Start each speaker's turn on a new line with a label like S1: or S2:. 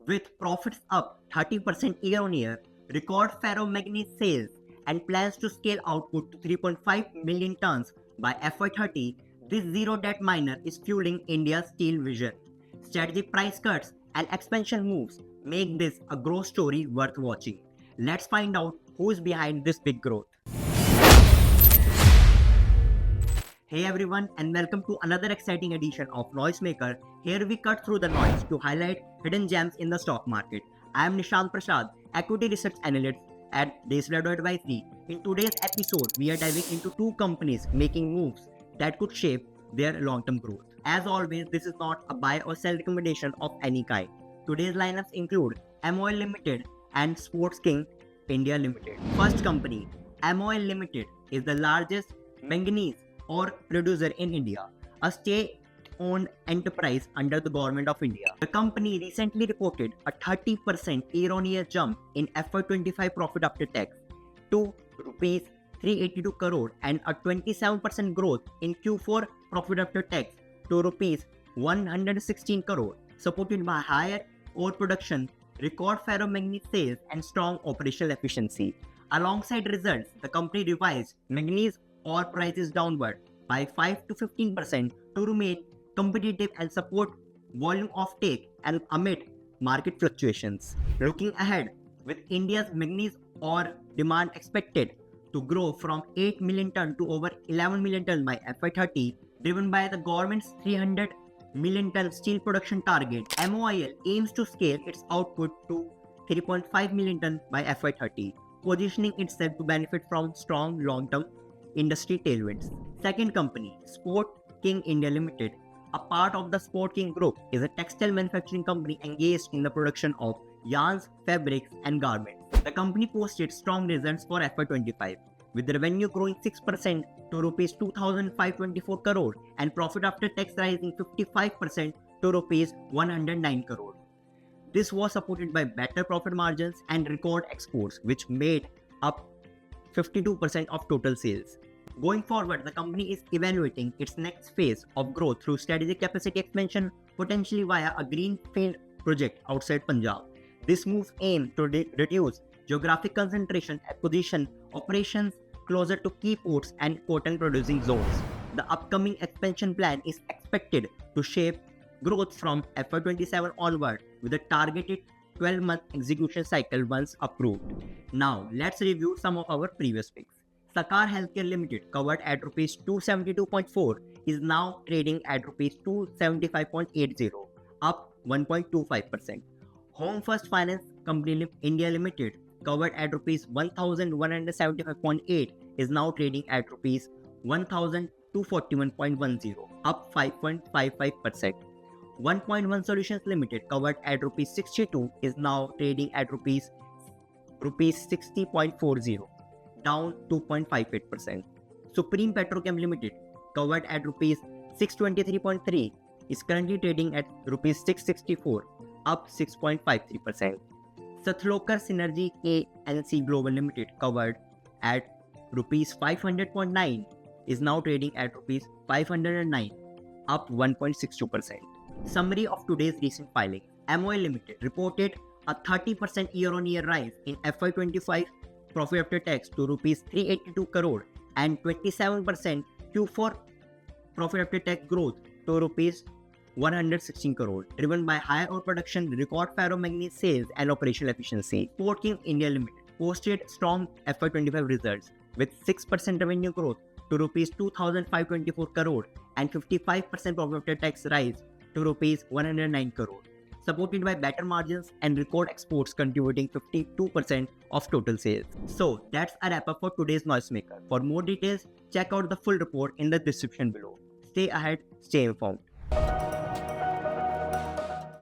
S1: With profits up 30% year-on-year, record ferromanganese sales, and plans to scale output to 3.5 million tons by FY30, this zero-debt miner is fueling India's steel vision. Strategic price cuts and expansion moves make this a growth story worth watching. Let's find out who is behind this big growth. Hey everyone, and welcome to another exciting edition of Noisemaker. Here we cut through the noise to highlight hidden gems in the stock market. I am Nishant Prasad, Equity Research Analyst at Desvelado Advisory. In today's episode, we are diving into two companies making moves that could shape their long-term growth. As always, this is not a buy or sell recommendation of any kind. Today's lineups include MOL Limited and Sports King India Limited. First company, MOL Limited is the largest manganese ore producer in India, a state-owned enterprise under the Government of India. The company recently reported a 30% year-on-year jump in FY25 profit after tax to Rs 382 crore and a 27% growth in Q4 profit after tax to Rs 116 crore, supported by higher ore production, record ferromanganese sales, and strong operational efficiency. Alongside results, the company revised manganese ore prices downward by 5 to 15% to remain competitive and support volume offtake and amid market fluctuations. Looking ahead, with India's manganese ore demand expected to grow from 8 million ton to over 11 million ton by FY30, driven by the government's 300 million ton steel production target, MOIL aims to scale its output to 3.5 million ton by FY30, positioning itself to benefit from strong long-term industry tailwinds. Second company, Sport King India Limited, a part of the Sport King Group, is a textile manufacturing company engaged in the production of yarns, fabrics, and garments. The company posted strong results for FY25, with the revenue growing 6% to Rs 2,524 crore and profit after tax rising 55% to Rs 109 crore. This was supported by better profit margins and record exports, which made up 52% of total sales. Going forward, the company is evaluating its next phase of growth through strategic capacity expansion, potentially via a greenfield project outside Punjab. This move aims to reduce geographic concentration and position operations closer to key ports and cotton producing zones. The upcoming expansion plan is expected to shape growth from FY27 onward with a targeted 12-month execution cycle once approved. Now, let's review some of our previous picks. Sakar Healthcare Limited, covered at Rs 272.4, is now trading at Rs 275.80, up 1.25%. Home First Finance Company India Limited, covered at Rs 1175.8, is now trading at Rs 1241.10, up 5.55%. 1.1 Solutions Limited, covered at Rs 62, is now trading at Rs 60.40, down 2.58%. Supreme Petrochem Limited, covered at Rs 623.3, is currently trading at Rs 664, up 6.53%. Sathlokar Synergy KNC Global Limited, covered at Rs 500.9, is now trading at Rs 509, up 1.62%. Summary of today's recent filings. MOL Limited reported a 30% year-on-year rise in FY25 profit after tax to Rs 382 crore and 27% Q4 profit after tax growth to Rs 116 crore, driven by higher ore production, record ferromanganese sales, and operational efficiency. Sport King India Limited posted strong FY25 results with 6% revenue growth to Rs 2,524 crore and 55% profit after tax rise to Rs 109 crore, supported by better margins and record exports contributing 52% of total sales. So that's a wrap up for today's Noisemaker. For more details, check out the full report in the description below. Stay ahead, stay informed.